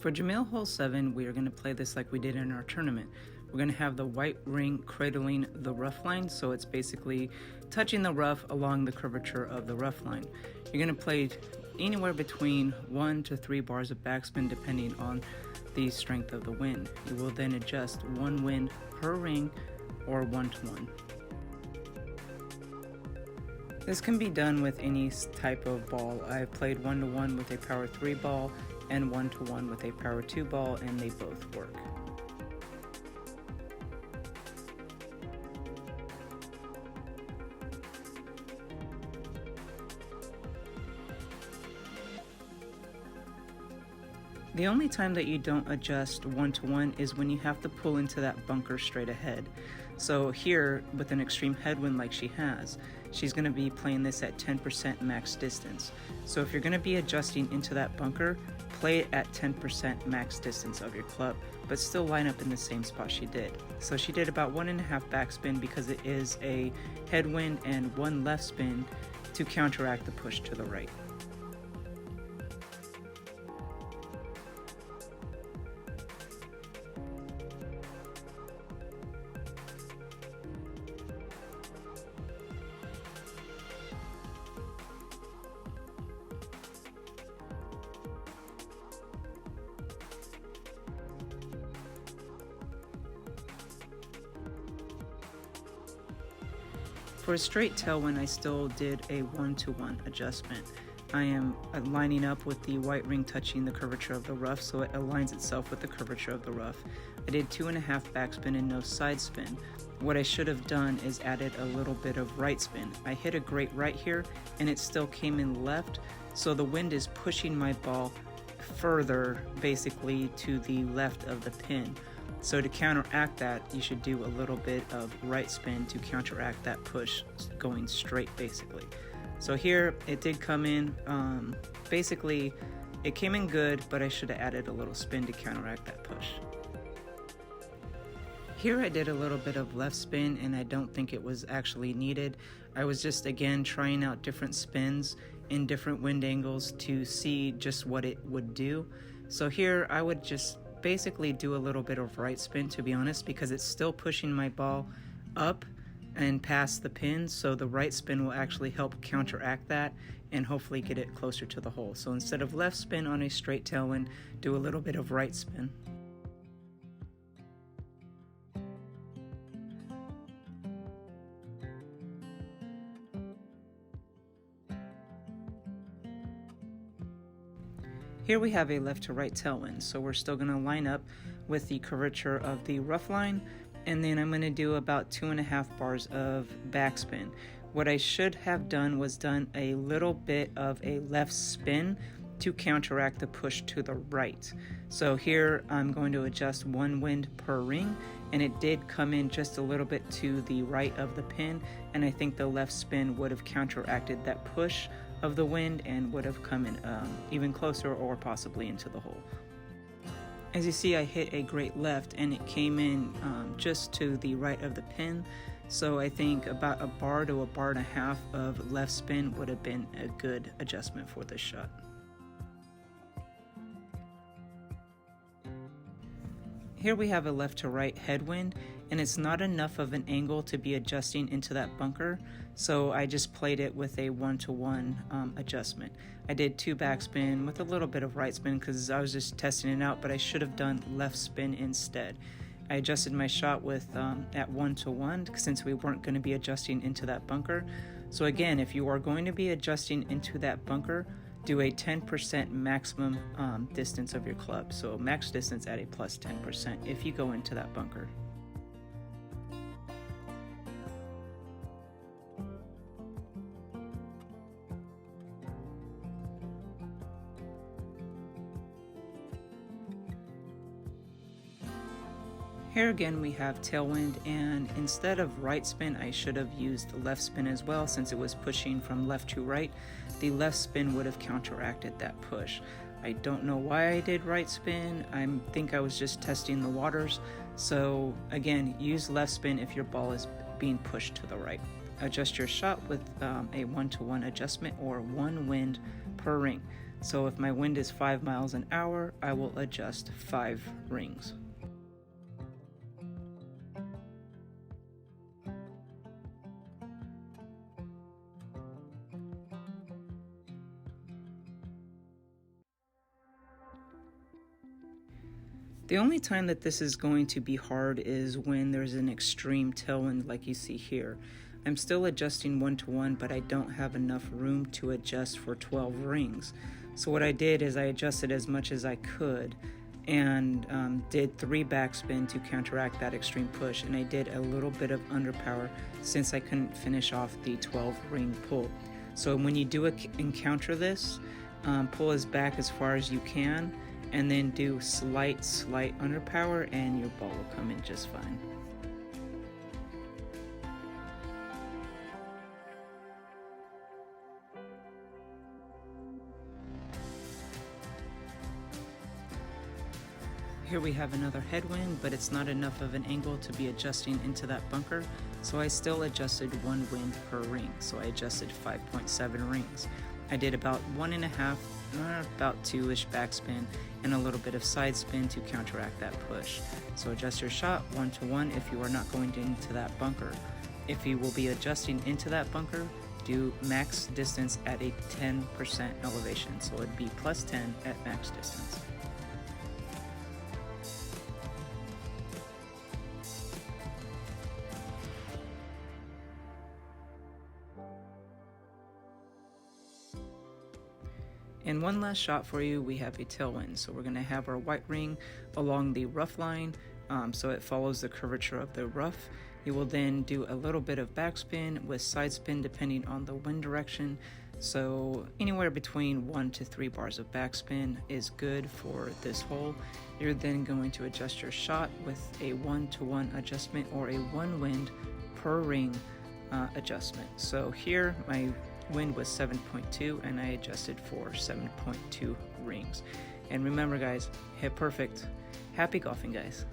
For Jamil Hole 7, we are going to play this like we did in our tournament. We're going to have the white ring cradling the rough line, so it's basically touching the rough along the curvature of the rough line. You're going to play anywhere between 1 to 3 bars of backspin depending on the strength of the wind. You will then adjust 1 wind per ring or 1 to 1. This can be done with any type of ball. I've played 1 to 1 with a power 3 ball and 1 to 1 with a power 2 ball, and they both work. The only time that you don't adjust 1 to 1 is when you have to pull into that bunker straight ahead. So here, with an extreme headwind like she has, she's going to be playing this at 10% max distance. So if you're going to be adjusting into that bunker, play it at 10% max distance of your club, but still line up in the same spot she did. So she did about 1.5 backspin because it is a headwind, and 1 left spin to counteract the push to the right. For a straight tailwind, I still did a 1 to 1 adjustment. I am lining up with the white ring touching the curvature of the rough, so it aligns itself with the curvature of the rough. I did 2.5 backspin and no side spin. What I should have done is added a little bit of right spin. I hit a great right here and it still came in left, so the wind is pushing my ball further basically to the left of the pin. So to counteract that, you should do a little bit of right spin to counteract that push going straight basically. So here it did come in, basically it came in good, but I should have added a little spin to counteract that push. Here I did a little bit of left spin and I don't think it was actually needed. I was just again trying out different spins in different wind angles to see just what it would do. So here I would just basically do a little bit of right spin, to be honest, because it's still pushing my ball up and past the pin, so the right spin will actually help counteract that and hopefully get it closer to the hole. So instead of left spin on a straight tailwind, do a little bit of right spin. Here we have a left to right tailwind, so we're still going to line up with the curvature of the rough line, and then I'm going to do about 2.5 bars of backspin. What I should have done was done a little bit of a left spin to counteract the push to the right. So here I'm going to adjust 1 wind per ring, and it did come in just a little bit to the right of the pin, and I think the left spin would have counteracted that push of the wind and would have come in even closer or possibly into the hole. As you see, I hit a great left and it came in just to the right of the pin, so I think about 1 bar to 1.5 bars of left spin would have been a good adjustment for this shot. Here we have a left to right headwind, and it's not enough of an angle to be adjusting into that bunker, so I just played it with a 1 to 1 adjustment. I did 2 backspin with a little bit of right spin because I was just testing it out, but I should have done left spin instead. I adjusted my shot with at 1 to 1 since we weren't going to be adjusting into that bunker. So again, if you are going to be adjusting into that bunker, do a 10% maximum distance of your club. So max distance at a plus 10% if you go into that bunker. Here again we have tailwind, and instead of right spin I should have used left spin as well since it was pushing from left to right. The left spin would have counteracted that push. I don't know why I did right spin. I think I was just testing the waters. So again, use left spin if your ball is being pushed to the right. Adjust your shot with a 1 to 1 adjustment or 1 wind per ring. So if my wind is 5 miles an hour, I will adjust 5 rings. The only time that this is going to be hard is when there's an extreme tailwind like you see here. I'm still adjusting 1-to-1, but I don't have enough room to adjust for 12 rings. So what I did is I adjusted as much as I could and did 3 backspin to counteract that extreme push, and I did a little bit of underpower since I couldn't finish off the 12 ring pull. So when you do encounter this, pull as back as far as you can, and then do slight underpower, and your ball will come in just fine. Here we have another headwind, but it's not enough of an angle to be adjusting into that bunker, so I still adjusted 1 wind per ring, so I adjusted 5.7 rings. I did about 1.5, about 2-ish backspin, and a little bit of side spin to counteract that push. So adjust your shot 1-to-1 if you are not going into that bunker. If you will be adjusting into that bunker, do max distance at a 10% elevation, so it'd be plus 10 at max distance. And one last shot for you, we have a tailwind. So we're going to have our white ring along the rough line, so it follows the curvature of the rough. You will then do a little bit of backspin with side spin depending on the wind direction. So anywhere between 1 to 3 bars of backspin is good for this hole. You're then going to adjust your shot with a 1-to-1 adjustment or a 1 wind per ring adjustment. So here my wind was 7.2 and I adjusted for 7.2 rings. And remember guys, hit perfect. Happy golfing guys.